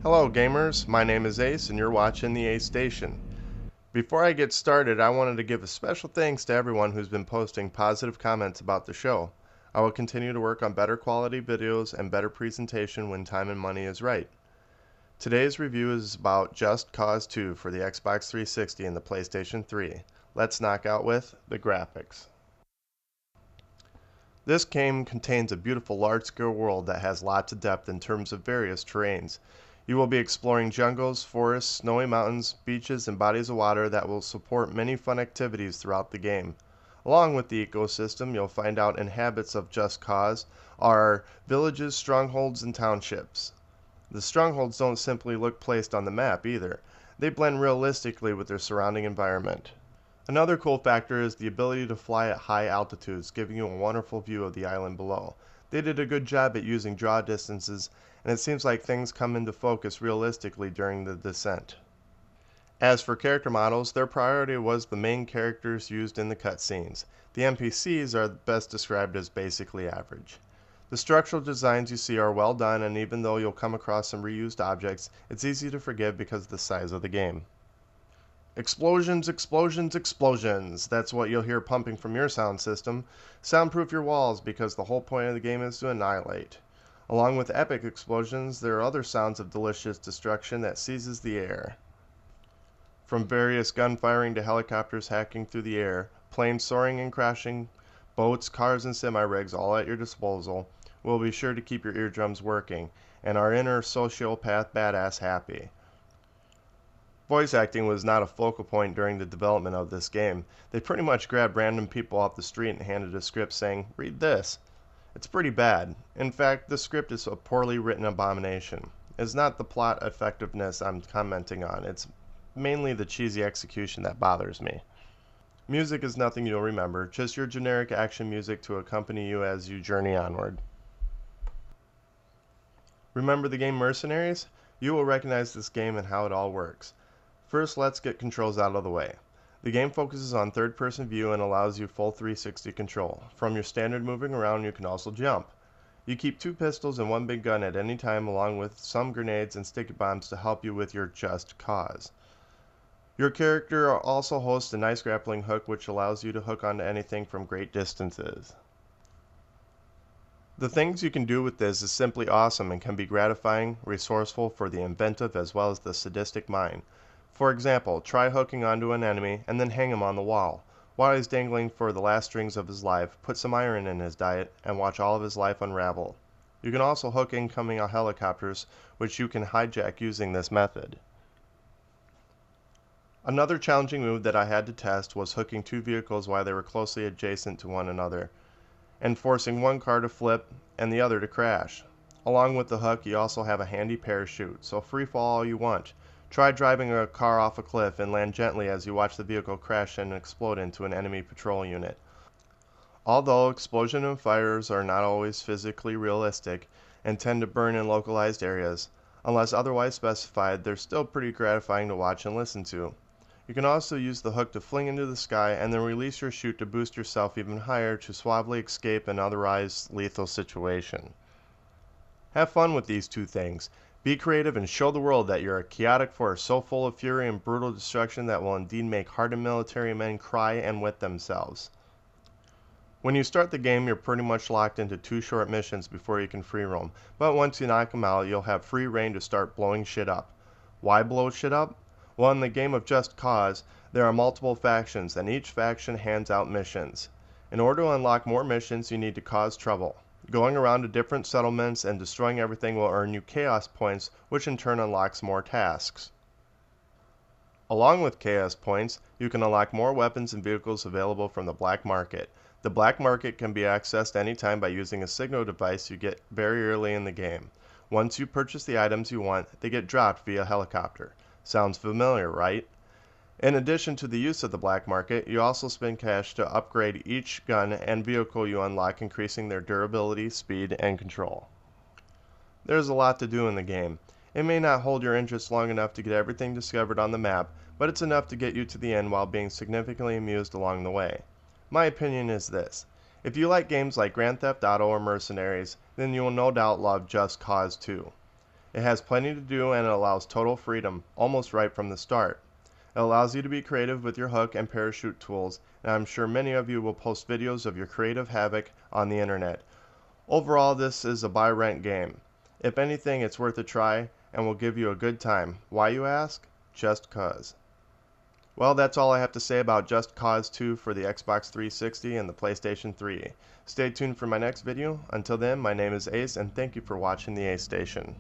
Hello gamers, my name is Ace and you're watching the Ace Station. Before I get started, I wanted to give a special thanks to everyone who's been posting positive comments about the show. I will continue to work on better quality videos and better presentation when time and money is right. Today's review is about Just Cause 2 for the Xbox 360 and the PlayStation 3. Let's knock out with the graphics. This game contains a beautiful large-scale world that has lots of depth in terms of various terrains. You will be exploring jungles, forests, snowy mountains, beaches, and bodies of water that will support many fun activities throughout the game. Along with the ecosystem, you'll find out inhabitants of Just Cause are villages, strongholds, and townships. The strongholds don't simply look placed on the map either. They blend realistically with their surrounding environment. Another cool factor is the ability to fly at high altitudes, giving you a wonderful view of the island below. They did a good job at using draw distances, and it seems like things come into focus realistically during the descent. As for character models, their priority was the main characters used in the cutscenes. The NPCs are best described as basically average. The structural designs you see are well done, and even though you'll come across some reused objects, it's easy to forgive because of the size of the game. Explosions, explosions, explosions. That's what you'll hear pumping from your sound system. Soundproof your walls because the whole point of the game is to annihilate. Along with epic explosions, there are other sounds of delicious destruction that seizes the air. From various gunfiring to helicopters hacking through the air, planes soaring and crashing, boats, cars, and semi-rigs all at your disposal, we'll be sure to keep your eardrums working, and our inner sociopath badass happy. Voice acting was not a focal point during the development of this game. They pretty much grabbed random people off the street and handed a script saying, "Read this." It's pretty bad. In fact, the script is a poorly written abomination. It's not the plot effectiveness I'm commenting on. It's mainly the cheesy execution that bothers me. Music is nothing you'll remember, just your generic action music to accompany you as you journey onward. Remember the game Mercenaries? You will recognize this game and how it all works. First, let's get controls out of the way. The game focuses on third-person view and allows you full 360 control. From your standard moving around, you can also jump. You keep 2 pistols and 1 big gun at any time, along with some grenades and sticky bombs to help you with your Just Cause. Your character also hosts a nice grappling hook, which allows you to hook onto anything from great distances. The things you can do with this is simply awesome and can be gratifying, resourceful for the inventive as well as the sadistic mind. For example, try hooking onto an enemy and then hang him on the wall. While he's dangling for the last strings of his life, put some iron in his diet and watch all of his life unravel. You can also hook incoming helicopters, which you can hijack using this method. Another challenging move that I had to test was hooking 2 vehicles while they were closely adjacent to one another, and forcing one car to flip and the other to crash. Along with the hook, you also have a handy parachute, so free fall all you want. Try driving a car off a cliff and land gently as you watch the vehicle crash and explode into an enemy patrol unit. Although explosion and fires are not always physically realistic and tend to burn in localized areas, unless otherwise specified, they're still pretty gratifying to watch and listen to. You can also use the hook to fling into the sky and then release your chute to boost yourself even higher to suavely escape an otherwise lethal situation. Have fun with these 2 things. Be creative and show the world that you're a chaotic force so full of fury and brutal destruction that will indeed make hardened military men cry and wet themselves. When you start the game, you're pretty much locked into 2 short missions before you can free roam, but once you knock them out, you'll have free reign to start blowing shit up. Why blow shit up? Well, in the game of Just Cause, there are multiple factions, and each faction hands out missions. In order to unlock more missions, you need to cause trouble. Going around to different settlements and destroying everything will earn you chaos points, which in turn unlocks more tasks. Along with chaos points, you can unlock more weapons and vehicles available from the black market. The black market can be accessed anytime by using a signal device you get very early in the game. Once you purchase the items you want, they get dropped via helicopter. Sounds familiar, right? In addition to the use of the black market, you also spend cash to upgrade each gun and vehicle you unlock, increasing their durability, speed, and control. There's a lot to do in the game. It may not hold your interest long enough to get everything discovered on the map, but it's enough to get you to the end while being significantly amused along the way. My opinion is this: if you like games like Grand Theft Auto or Mercenaries, then you will no doubt love Just Cause 2. It has plenty to do and it allows total freedom, almost right from the start. It allows you to be creative with your hook and parachute tools, and I'm sure many of you will post videos of your creative havoc on the internet. Overall, this is a buy-rent game. If anything, it's worth a try and will give you a good time. Why, you ask? Just 'cause. Well, that's all I have to say about Just Cause 2 for the Xbox 360 and the PlayStation 3. Stay tuned for my next video. Until then, my name is Ace, and thank you for watching the Ace Station.